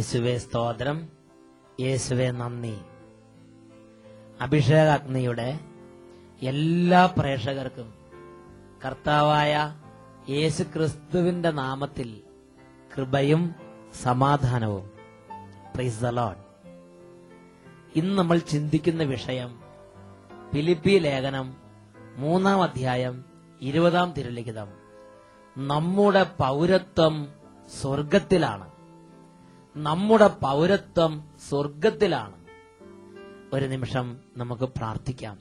യേശുവേ സ്തോത്രം, യേശുവേ നന്ദി. അഭിഷേകാഗ്നിയുടെ എല്ലാ പ്രേക്ഷകർക്കും കർത്താവായ യേശു ക്രിസ്തുവിന്റെ നാമത്തിൽ കൃപയും സമാധാനവും. Price the Lord. ഇന്ന് നമ്മൾ ചിന്തിക്കുന്ന വിഷയം ഫിലിപ്പി ലേഖനം 3-ാം അധ്യായം 20-ാം തിരുലിഖിതം. നമ്മുടെ പൗരത്വം സ്വർഗത്തിലാണ്. നമ്മുടെ പൗരത്വം സ്വർഗത്തിലാണ്. ഒരു നിമിഷം നമുക്ക് പ്രാർത്ഥിക്കാം.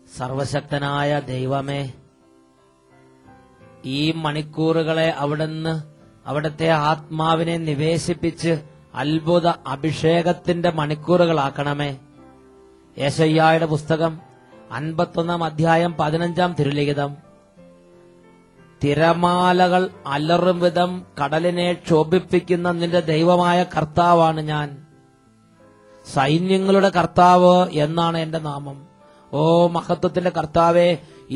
സർവശക്തനായ ദൈവമേ, ഈ മണിക്കൂറുകളെ അവിടുത്തെ ആത്മാവിനെ നിവേശിപ്പിച്ച് അത്ഭുത അഭിഷേകത്തിന്റെ മണിക്കൂറുകളാക്കണമേ. യെശയ്യായുടെ പുസ്തകം 51-ാം അധ്യായം 15-ാം തിരുലിഖിതം. തിരമാലകൾ അലറും വിധം കടലിനെ ക്ഷോഭിപ്പിക്കുന്ന നിന്റെ ദൈവമായ കർത്താവാണ് ഞാൻ. സൈന്യങ്ങളുടെ കർത്താവ് എന്നാണ് എന്റെ നാമം. ഓ മഹത്വത്തിന്റെ കർത്താവേ,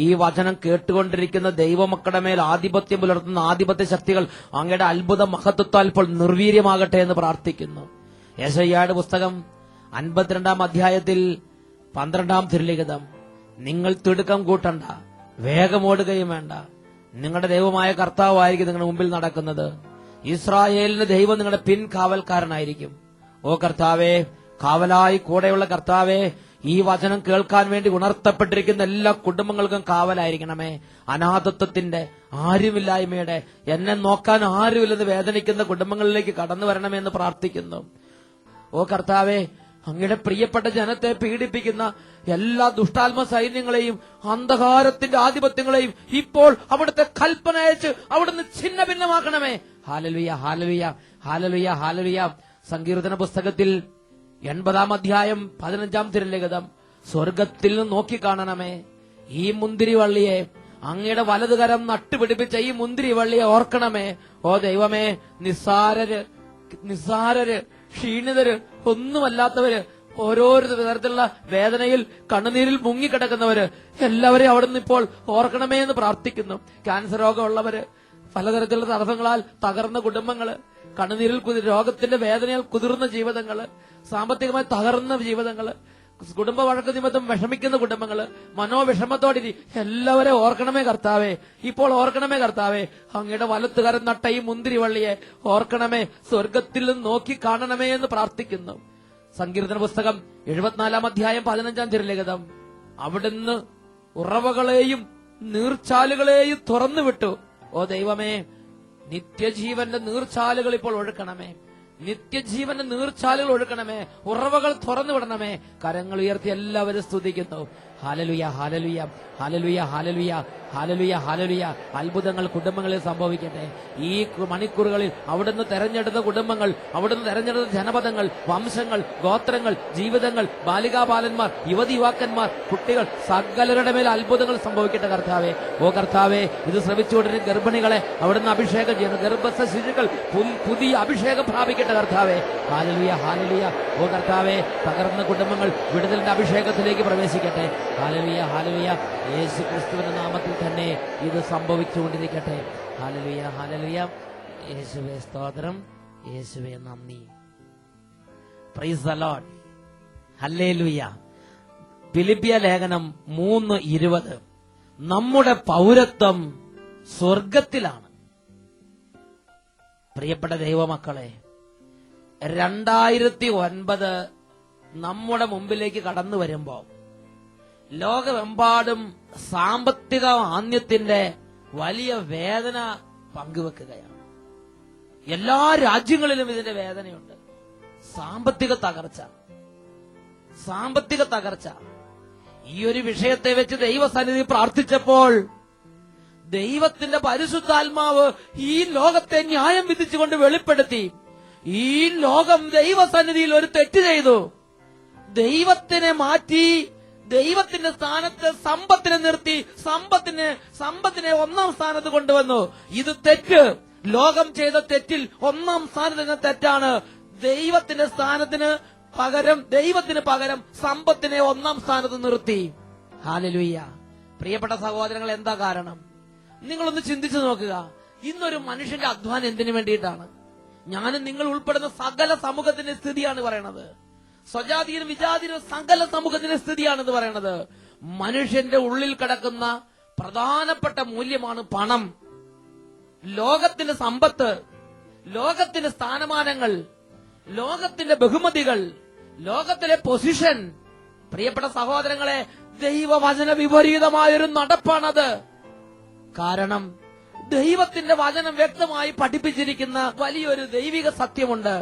ഈ വചനം കേട്ടുകൊണ്ടിരിക്കുന്ന ദൈവമക്കളുടെ മേൽ ആധിപത്യം പുലർത്തുന്ന ആധിപത്യ ശക്തികൾ അങ്ങയുടെ അത്ഭുത മഹത്വത്താൽ ഇപ്പോൾ നിർവീര്യമാകട്ടെ എന്ന് പ്രാർത്ഥിക്കുന്നു. യെശയ്യായുടെ പുസ്തകം 52-ാം അധ്യായത്തിൽ 12-ാം തിരുലിഖിതം. നിങ്ങൾ തിടുക്കം കൂട്ടണ്ട, വേഗമോടുകയും വേണ്ട. നിങ്ങളുടെ ദൈവമായ കർത്താവായിരിക്കും നിങ്ങളുടെ മുമ്പിൽ നടക്കുന്നത്. ഇസ്രായേലിന്റെ ദൈവം നിങ്ങളുടെ പിൻകാവൽക്കാരനായിരിക്കും. ഓ കർത്താവേ, കാവലായി കൂടെയുള്ള കർത്താവേ, ഈ വചനം കേൾക്കാൻ വേണ്ടി ഉണർത്തപ്പെട്ടിരിക്കുന്ന എല്ലാ കുടുംബങ്ങൾക്കും കാവലായിരിക്കണമേ. അനാഥത്വത്തിന്റെ, ആരുമില്ലായ്മയുടെ, എന്നെ നോക്കാൻ ആരുമില്ലെന്ന് വേദനിക്കുന്ന കുടുംബങ്ങളിലേക്ക് കടന്നു വരണമെന്ന് പ്രാർത്ഥിക്കുന്നു. ഓ കർത്താവേ, അങ്ങയുടെ പ്രിയപ്പെട്ട ജനത്തെ പീഡിപ്പിക്കുന്ന എല്ലാ ദുഷ്ടാത്മ സൈന്യങ്ങളെയും അന്ധകാരത്തിന്റെ ആധിപത്യങ്ങളെയും ഇപ്പോൾ അവിടുത്തെ കൽപ്പന അയച്ച് അവിടുന്ന് ഛിന്ന ഭിന്നമാക്കണമേ. ഹല്ലേലൂയ, ഹല്ലേലൂയ, ഹല്ലേലൂയ, ഹല്ലേലൂയ. സങ്കീർത്തന പുസ്തകത്തിൽ 80-ാം അധ്യായം 15-ാം തിരുലിഖിതം. സ്വർഗത്തിൽ നിന്ന് നോക്കിക്കാണണമേ. ഈ മുന്തിരിവള്ളിയെ, അങ്ങയുടെ വലതുകരം നട്ടുപിടിപ്പിച്ച ഈ മുന്തിരിവള്ളിയെ ഓർക്കണമേ. ഓ ദൈവമേ, നിസ്സാരര്, ക്ഷീണിതര്, ഒന്നുമല്ലാത്തവര്, ഓരോരോ തരത്തിലുള്ള വേദനയിൽ കണ്ണുനീരിൽ മുങ്ങിക്കിടക്കുന്നവര് എല്ലാവരെയും അവിടുന്ന് ഇപ്പോൾ ഓർക്കണമേ എന്ന് പ്രാർത്ഥിക്കുന്നു. ക്യാൻസർ രോഗമുള്ളവര്, പലതരത്തിലുള്ള തടസ്സങ്ങളാൽ തകർന്ന കുടുംബങ്ങള്, കണ്ണുനീരിൽ രോഗത്തിന്റെ വേദനയാൽ കുതിർന്ന ജീവിതങ്ങള്, സാമ്പത്തികമായി തകർന്ന ജീവിതങ്ങള്, കുടുംബ വഴക്ക് നിമിത്തം വിഷമിക്കുന്ന കുടുംബങ്ങള്, മനോവിഷമത്തോടെ എല്ലാവരെയും ഓർക്കണമേ കർത്താവേ. ഇപ്പോൾ ഓർക്കണമേ കർത്താവേ. അങ്ങയുടെ വലത്തുകരം നട്ട ഈ മുന്തിരിവള്ളിയെ ഓർക്കണമേ. സ്വർഗത്തിൽ നിന്ന് നോക്കി കാണണമേ എന്ന് പ്രാർത്ഥിക്കുന്നു. സങ്കീർത്തന പുസ്തകം 74-ാം അധ്യായം 15-ാം തിരുലിഖിതം. അവിടുന്ന് ഉറവകളെയും നീർച്ചാലുകളെയും തുറന്നു വിട്ടു. ഓ ദൈവമേ, നിത്യജീവന്റെ നീർച്ചാലുകൾ ഇപ്പോൾ ഒഴുക്കണമേ. നിത്യജീവന്റെ നീർച്ചാലുകൾ ഒഴുക്കണമേ. ഉറവകൾ തുറന്നു വിടണമേ. കരങ്ങൾ ഉയർത്തി എല്ലാവരും സ്തുതിക്കുന്നു. ഹല്ലേലൂയ, ഹല്ലേലൂയ, ഹല്ലേലൂയ, ഹല്ലേലൂയ, ഹല്ലേലൂയ, ഹല്ലേലൂയ. അത്ഭുതങ്ങൾ കുടുംബങ്ങളിൽ സംഭവിക്കട്ടെ. ഈ മണിക്കൂറുകളിൽ അവിടുന്ന് തെരഞ്ഞെടുത്ത കുടുംബങ്ങൾ, അവിടുന്ന് തെരഞ്ഞെടുത്ത ജനപദങ്ങൾ, വംശങ്ങൾ, ഗോത്രങ്ങൾ, ജീവിതങ്ങൾ, ബാലികാബാലന്മാർ, യുവതി യുവാക്കന്മാർ, കുട്ടികൾ, സകലരുടെ മേൽ അത്ഭുതങ്ങൾ സംഭവിക്കട്ടെ കർത്താവേ. ഓ കർത്താവേ, ഇത് ശ്രമിച്ചുകൊണ്ടിരുന്ന ഗർഭിണികളെ അവിടുന്ന് അഭിഷേകം ചെയ്യുന്നു. ഗർഭസ്ഥ ശിശുക്കൾ പുതിയ അഭിഷേകം പ്രാപിക്കട്ടെ കർത്താവേ. Hallelujah, hallelujah. ഓ കർത്താവേ, തകർന്ന കുടുംബങ്ങൾ വിടുതലിന്റെ അഭിഷേകത്തിലേക്ക് പ്രവേശിക്കട്ടെ. Hallelujah, hallelujah. യേശു ക്രിസ്തുവിന്റെ നാമത്തിൽ തന്നെ ഇത് സംഭവിച്ചുകൊണ്ടിരിക്കട്ടെ. ഹല്ലേലൂയ, ഹല്ലേലൂയ. യേശുവേ സ്തോത്രം, യേശുവേ നന്ദി. Praise the Lord. ഹല്ലേലൂയ. ഫിലിപ്പിയ ലേഖനം 3:20. നമ്മുടെ പൗരത്വം സ്വർഗത്തിലാണ്. പ്രിയപ്പെട്ട ദൈവമക്കളെ, 2009 നമ്മുടെ മുമ്പിലേക്ക് കടന്നു വരുമ്പോ ലോകമെമ്പാടും സാമ്പത്തിക മാന്ദ്യത്തിന്റെ വലിയ വേദന പങ്കുവെക്കുകയാണ്. എല്ലാ രാജ്യങ്ങളിലും ഇതിന്റെ വേദനയുണ്ട്. സാമ്പത്തിക തകർച്ച. ഈ ഒരു വിഷയത്തെ വെച്ച് ദൈവസന്നിധി പ്രാർത്ഥിച്ചപ്പോൾ ദൈവത്തിന്റെ പരിശുദ്ധാത്മാവ് ഈ ലോകത്തെ ന്യായം വിധിച്ചുകൊണ്ട് വെളിപ്പെടുത്തി. ഈ ലോകം ദൈവസന്നിധിയിൽ ഒരു തെറ്റ് ചെയ്തു. ദൈവത്തിനെ മാറ്റി, ദൈവത്തിന്റെ സ്ഥാനത്ത് സമ്പത്തിനെ നിർത്തി, സമ്പത്തിനെ 1-ാം സ്ഥാനത്ത് കൊണ്ടുവന്നു. ഇത് തെറ്റ്. ലോകം ചെയ്ത തെറ്റിൽ 1-ാം സ്ഥാനത്ത് തെറ്റാണ്. ദൈവത്തിന് പകരം സമ്പത്തിനെ 1-ാം സ്ഥാനത്ത് നിർത്തി. ഹല്ലേലൂയ. പ്രിയപ്പെട്ട സഹോദരങ്ങൾ, എന്താ കാരണം? നിങ്ങളൊന്ന് ചിന്തിച്ചു നോക്കുക. ഇന്നൊരു മനുഷ്യന്റെ അധ്വാനം എന്തിനു വേണ്ടിയിട്ടാണ്? ഞാനും നിങ്ങൾ ഉൾപ്പെടുന്ന സകല സമൂഹത്തിന്റെ സ്ഥിതിയാണ് പറയണത്. സ്വജാതിയും വിജാതിയും സകല സമൂഹത്തിന്റെ സ്ഥിതിയാണെന്ന് പറയണത്. മനുഷ്യന്റെ ഉള്ളിൽ കിടക്കുന്ന പ്രധാനപ്പെട്ട മൂല്യമാണ് പണം, ലോകത്തിന്റെ സമ്പത്ത്, ലോകത്തിന്റെ സ്ഥാനമാനങ്ങൾ, ലോകത്തിന്റെ ബഹുമതികൾ, ലോകത്തിലെ പൊസിഷൻ. പ്രിയപ്പെട്ട സഹോദരങ്ങളെ, ദൈവവചന വിപരീതമായൊരു നടപ്പാണത്. കാരണം ദൈവത്തിന്റെ വചനം വ്യക്തമായി പഠിപ്പിച്ചിരിക്കുന്ന വലിയൊരു ദൈവിക സത്യമുണ്ട്.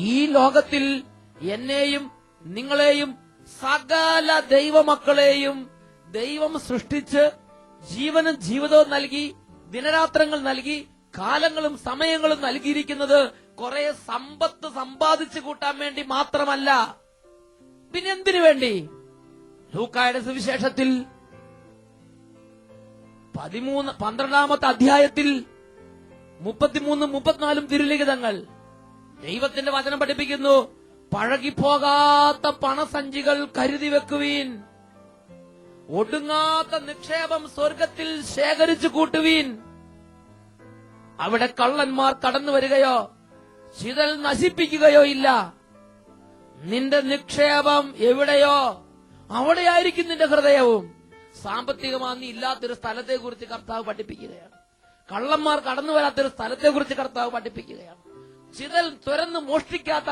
ഈ ലോകത്തിൽ എന്നെയും നിങ്ങളെയും സകല ദൈവമക്കളെയും ദൈവം സൃഷ്ടിച്ച് ജീവനും ജീവിതവും നൽകി, ദിനരാത്രങ്ങൾ നൽകി, കാലങ്ങളും സമയങ്ങളും നൽകിയിരിക്കുന്നത് കുറെ സമ്പത്ത് സമ്പാദിച്ചു കൂട്ടാൻ വേണ്ടി മാത്രമല്ല. പിന്നെ എന്തിനു വേണ്ടി? ലൂക്കായുടെ സുവിശേഷത്തിൽ 12-ാമത്തെ അധ്യായത്തിൽ 33-34 തിരുലിഖിതങ്ങൾ ദൈവത്തിന്റെ വചനം പഠിപ്പിക്കുന്നു. പഴകിപ്പോകാത്ത പണസഞ്ചികൾ കരുതി വെക്കുവീൻ, ഒടുങ്ങാത്ത നിക്ഷേപം സ്വർഗത്തിൽ ശേഖരിച്ചു കൂട്ടുവീൻ. അവിടെ കള്ളന്മാർ കടന്നു വരികയോ ചിതൽ നശിപ്പിക്കുകയോ ഇല്ല. നിന്റെ നിക്ഷേപം എവിടെയോ അവിടെയായിരിക്കും നിന്റെ ഹൃദയവും. സാമ്പത്തികമാന്നി ഇല്ലാത്തൊരു സ്ഥലത്തെ കുറിച്ച് കർത്താവ് പഠിപ്പിക്കുകയാണ്. കള്ളന്മാർ കടന്നു വരാത്തൊരു സ്ഥലത്തെ കുറിച്ച് കർത്താവ് പഠിപ്പിക്കുകയാണ്. ചിതൽ തുറന്ന് മോഷ്ടിക്കാത്ത,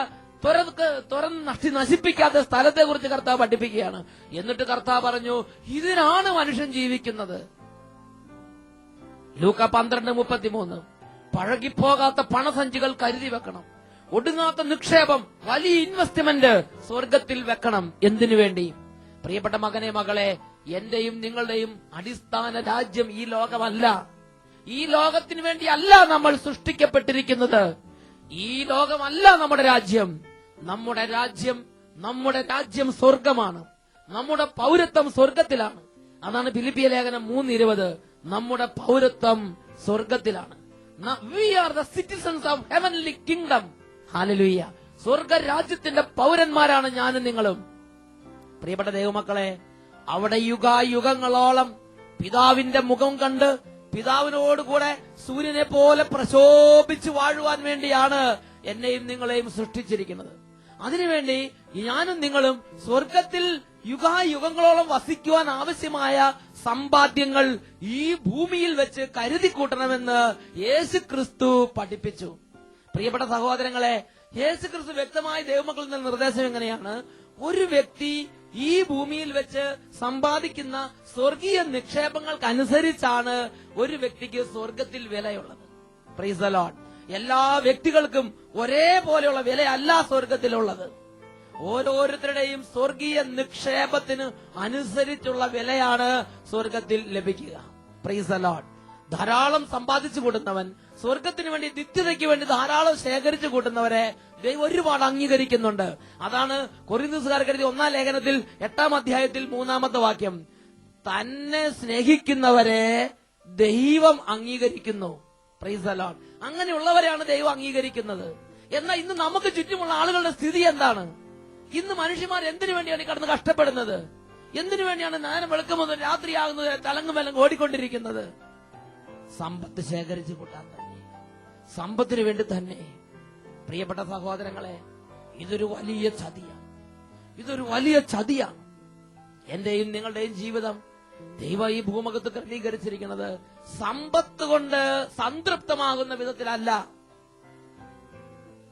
തുറന്ന് നശിപ്പിക്കാത്ത സ്ഥലത്തെ കുറിച്ച് കർത്താവ് പഠിപ്പിക്കുകയാണ്. എന്നിട്ട് കർത്താവ് പറഞ്ഞു, ഇതിനാണ് മനുഷ്യൻ ജീവിക്കുന്നത്. ലൂക്ക 12:33. പഴകിപ്പോകാത്ത പണസഞ്ചികൾ കരുതി വെക്കണം, ഒടുങ്ങാത്ത നിക്ഷേപം, വലിയ ഇൻവെസ്റ്റ്മെന്റ് സ്വർഗത്തിൽ വെക്കണം. എന്തിനു വേണ്ടി? പ്രിയപ്പെട്ട മകനെ, മകളെ, എന്റെയും നിങ്ങളുടെയും അടിസ്ഥാന രാജ്യം ഈ ലോകമല്ല. ഈ ലോകത്തിന് വേണ്ടിയല്ല നമ്മൾ സൃഷ്ടിക്കപ്പെട്ടിരിക്കുന്നത്. ഈ ലോകമല്ല നമ്മുടെ രാജ്യം. നമ്മുടെ രാജ്യം സ്വർഗമാണ്. നമ്മുടെ പൗരത്വം സ്വർഗത്തിലാണ്. അതാണ് ഫിലിപ്പിയ ലേഖനം 3:20. നമ്മുടെ പൗരത്വം സ്വർഗത്തിലാണ്. We are the citizens of heavenly kingdom. Hallelujah. സ്വർഗ രാജ്യത്തിന്റെ പൗരന്മാരാണ് ഞാനും നിങ്ങളും. പ്രിയപ്പെട്ട ദൈവമക്കളെ, അവിടെ യുഗായുഗങ്ങളോളം പിതാവിന്റെ മുഖം കണ്ട് പിതാവിനോടുകൂടെ സൂര്യനെ പോലെ പ്രശോഭിച്ചു വാഴുവാൻ വേണ്ടിയാണ് എന്നെയും നിങ്ങളെയും സൃഷ്ടിച്ചിരിക്കുന്നത്. അതിനുവേണ്ടി ഞാനും നിങ്ങളും സ്വർഗത്തിൽ യുഗായുഗങ്ങളോളം വസിക്കുവാൻ ആവശ്യമായ സമ്പാദ്യങ്ങൾ ഈ ഭൂമിയിൽ വെച്ച് കരുതി കൂട്ടണമെന്ന് യേശു ക്രിസ്തു പഠിപ്പിച്ചു. പ്രിയപ്പെട്ട സഹോദരങ്ങളെ, യേശു ക്രിസ്തു വ്യക്തമായി ദൈവമക്കളിൽ നിന്ന് നിർദ്ദേശം എങ്ങനെയാണ്? ഒരു വ്യക്തി ഈ ഭൂമിയിൽ വെച്ച് സമ്പാദിക്കുന്ന സ്വർഗീയ നിക്ഷേപങ്ങൾക്കനുസരിച്ചാണ് ഒരു വ്യക്തിക്ക് സ്വർഗത്തിൽ വിലയുള്ളത്. Price the Lord. എല്ലാ വ്യക്തികൾക്കും ഒരേപോലെയുള്ള വിലയല്ല സ്വർഗത്തിലുള്ളത്. ഓരോരുത്തരുടെയും സ്വർഗീയ നിക്ഷേപത്തിന് അനുസരിച്ചുള്ള വിലയാണ് സ്വർഗത്തിൽ ലഭിക്കുക. Price the Lord. ധാരാളം സമ്പാദിച്ചു കൂട്ടുന്നവൻ, സ്വർഗത്തിന് വേണ്ടി, നിത്യതയ്ക്ക് വേണ്ടി ധാരാളം ശേഖരിച്ചു കൂട്ടുന്നവരെ ദൈവം ഒരുപാട് അംഗീകരിക്കുന്നുണ്ട്. അതാണ് കൊരിന്ത്യൻകാർക്ക് എഴുതിയ 1-ാം ലേഖനത്തിൽ 8-ാം അധ്യായത്തിൽ 3-ാമത്തെ വാക്യം. തന്നെ സ്നേഹിക്കുന്നവരെ ദൈവം അംഗീകരിക്കുന്നു. Price the Lord. അങ്ങനെയുള്ളവരെയാണ് ദൈവം അംഗീകരിക്കുന്നത്. എന്നാൽ ഇന്ന് നമുക്ക് ചുറ്റുമുള്ള ആളുകളുടെ സ്ഥിതി എന്താണ്? ഇന്ന് മനുഷ്യന്മാർ എന്തിനു വേണ്ടിയാണ് കടന്ന് കഷ്ടപ്പെടുന്നത്? എന്തിനു വേണ്ടിയാണ് നേരം വെളുക്കുമ്പോൾ രാത്രിയാകുന്നത് തലങ്ങുമലങ്ങ് ഓടിക്കൊണ്ടിരിക്കുന്നത്? സമ്പത്ത് ശേഖരിച്ചു കൂട്ടാൻ തന്നെ, സമ്പത്തിന് വേണ്ടി തന്നെ. പ്രിയപ്പെട്ട സഹോദരങ്ങളെ, ഇതൊരു വലിയ ചതിയാണ്. എന്റെയും നിങ്ങളുടെയും ജീവിതം ദൈവം ഈ ഭൂമുഖത്ത് ക്രമീകരിച്ചിരിക്കുന്നത് സമ്പത്ത് കൊണ്ട് സംതൃപ്തമാകുന്ന വിധത്തിലല്ല.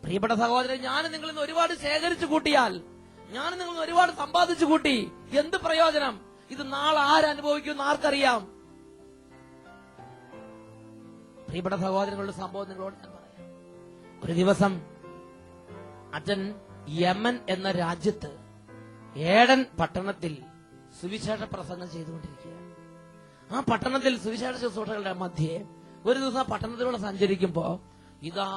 പ്രിയപ്പെട്ട സഹോദരൻ, ഞാൻ നിങ്ങളിൽ നിന്ന് ഒരുപാട് ശേഖരിച്ചു കൂട്ടിയാൽ, ഞാൻ നിങ്ങളിൽ നിന്ന് ഒരുപാട് സമ്പാദിച്ചു കൂട്ടി, എന്ത് പ്രയോജനം? ഇത് നാളെ ആരനുഭവിക്കുമെന്ന് ആർക്കറിയാം? പ്രിയപ്പെട്ട സഹോദരങ്ങളുടെ സംഭവം നിങ്ങളോട് ഞാൻ പറയാം. ഒരു ദിവസം അച്ഛൻ യമൻ എന്ന രാജ്യത്ത് ഏഡൻ പട്ടണത്തിൽ സുവിശേഷ പ്രസംഗം ചെയ്തുകൊണ്ടിരിക്കുകയാണ്. ആ പട്ടണത്തിൽ സുവിശേഷ ശുശ്രൂഷകളുടെ മധ്യേ ഒരു ദിവസം പട്ടണത്തിലൂടെ സഞ്ചരിക്കുമ്പോ ഇതാ